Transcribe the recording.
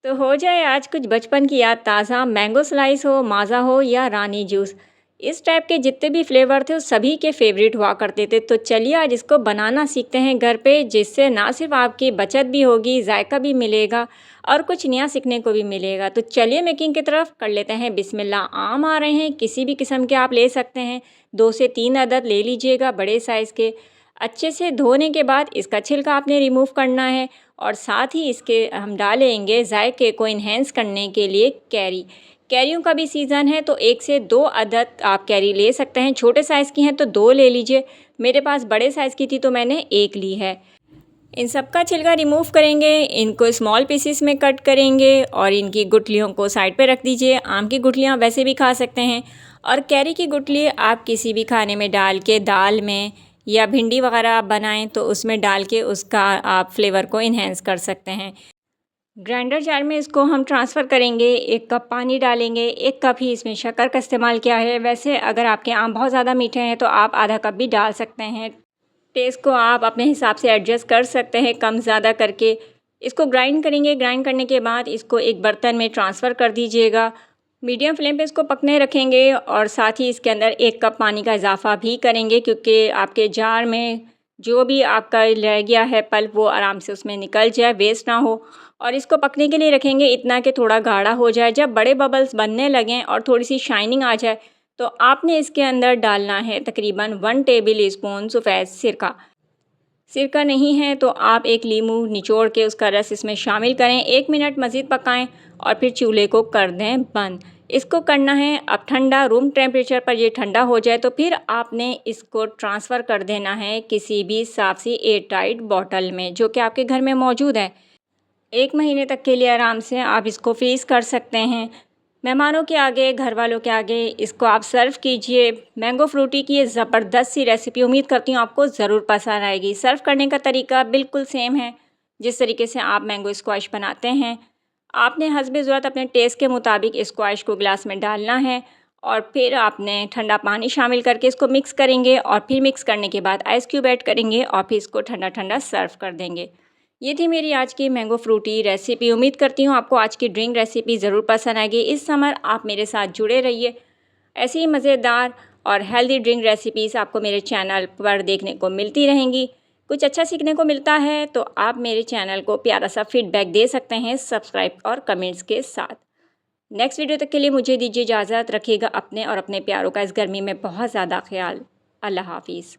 तो हो जाए आज कुछ बचपन की याद ताज़ा, मैंगो स्लाइस हो, माज़ा हो या रानी जूस। इस टाइप के जितने भी फ्लेवर थे, वो सभी के फेवरेट हुआ करते थे। तो चलिए आज इसको बनाना सीखते हैं घर पे, जिससे ना सिर्फ आपकी बचत भी होगी, जायका भी मिलेगा और कुछ नया सीखने को भी मिलेगा। तो चलिए मेकिंग की तरफ कर लेते हैं बिस्मिल्लाह। आम आ रहे हैं, किसी भी किस्म के आप ले सकते हैं। 2 से 3 अदद ले लीजिएगा बड़े साइज़ के। अच्छे से धोने के बाद इसका छिलका आपने रिमूव करना है और साथ ही इसके हम डालेंगे जायके को इन्हेंस करने के लिए कैरी। कैरियों का भी सीज़न है तो 1 से 2 अदद आप कैरी ले सकते हैं। छोटे साइज़ की हैं तो 2 ले लीजिए। मेरे पास बड़े साइज़ की थी तो मैंने 1 ली है। इन सब का छिलका रिमूव करेंगे, इनको स्मॉल पीसेस में कट करेंगे और इनकी गुठलियों को साइड पे रख दीजिए। आम की गुठलियाँ वैसे भी खा सकते हैं और कैरी की गुठली आप किसी भी खाने में डाल के, दाल में या भिंडी वगैरह आप बनाएं तो उसमें डाल के उसका आप फ्लेवर को इन्हेंस कर सकते हैं। ग्राइंडर जार में इसको हम ट्रांसफ़र करेंगे। 1 कप पानी डालेंगे, 1 कप ही इसमें शक्कर का इस्तेमाल किया है। वैसे अगर आपके आम बहुत ज़्यादा मीठे हैं तो आप आधा कप भी डाल सकते हैं। टेस्ट को आप अपने हिसाब से एडजस्ट कर सकते हैं कम ज़्यादा करके। इसको ग्राइंड करेंगे, ग्राइंड करने के बाद इसको एक बर्तन में ट्रांसफ़र कर दीजिएगा। मीडियम फ्लेम पे इसको पकने रखेंगे और साथ ही इसके अंदर 1 कप पानी का इजाफ़ा भी करेंगे, क्योंकि आपके जार में जो भी आपका रह गया है पल्प वो आराम से उसमें निकल जाए, वेस्ट ना हो। और इसको पकने के लिए रखेंगे इतना कि थोड़ा गाढ़ा हो जाए। जब बड़े बबल्स बनने लगें और थोड़ी सी शाइनिंग आ जाए तो आपने इसके अंदर डालना है तकरीबन 1 टेबल स्पून सफ़ेद सिरका। सिरका नहीं है तो आप 1 लीमू निचोड़ के उसका रस इसमें शामिल करें। 1 मिनट मज़ीद पकाएं और फिर चूल्हे को कर दें बंद। इसको करना है अब ठंडा, रूम टेम्परेचर पर ये ठंडा हो जाए तो फिर आपने इसको ट्रांसफ़र कर देना है किसी भी साफ़ सी एयर टाइट बॉटल में, जो कि आपके घर में मौजूद है। 1 महीने तक के लिए आराम से आप इसको फ्रीज़ कर सकते हैं। मेहमानों के आगे, घर वालों के आगे इसको आप सर्व कीजिए। मैंगो फ्रूटी की ये ज़बरदस्त सी रेसिपी उम्मीद करती हूँ आपको ज़रूर पसंद आएगी। सर्व करने का तरीका बिल्कुल सेम है जिस तरीके से आप मैंगो स्क्वैश बनाते हैं। आपने हस्बे ज़रूरत अपने टेस्ट के मुताबिक स्क्वैश को गिलास में डालना है और फिर आपने ठंडा पानी शामिल करके इसको मिक्स करेंगे और फिर मिक्स करने के बाद आइस क्यूब ऐड करेंगे और फिर इसको ठंडा ठंडा सर्व कर देंगे। ये थी मेरी आज की मैंगो फ्रूटी रेसिपी। उम्मीद करती हूँ आपको आज की ड्रिंक रेसिपी ज़रूर पसंद आएगी। इस समर आप मेरे साथ जुड़े रहिए। ऐसी ही मज़ेदार और हेल्दी ड्रिंक रेसिपीज़ आपको मेरे चैनल पर देखने को मिलती रहेंगी। कुछ अच्छा सीखने को मिलता है तो आप मेरे चैनल को प्यारा सा फीडबैक दे सकते हैं सब्सक्राइब और कमेंट्स के साथ। नेक्स्ट वीडियो तक के लिए मुझे दीजिए इजाज़त। रखिएगा अपने और अपने प्यारों का इस गर्मी में बहुत ज़्यादा ख्याल। अल्लाह हाफिज़।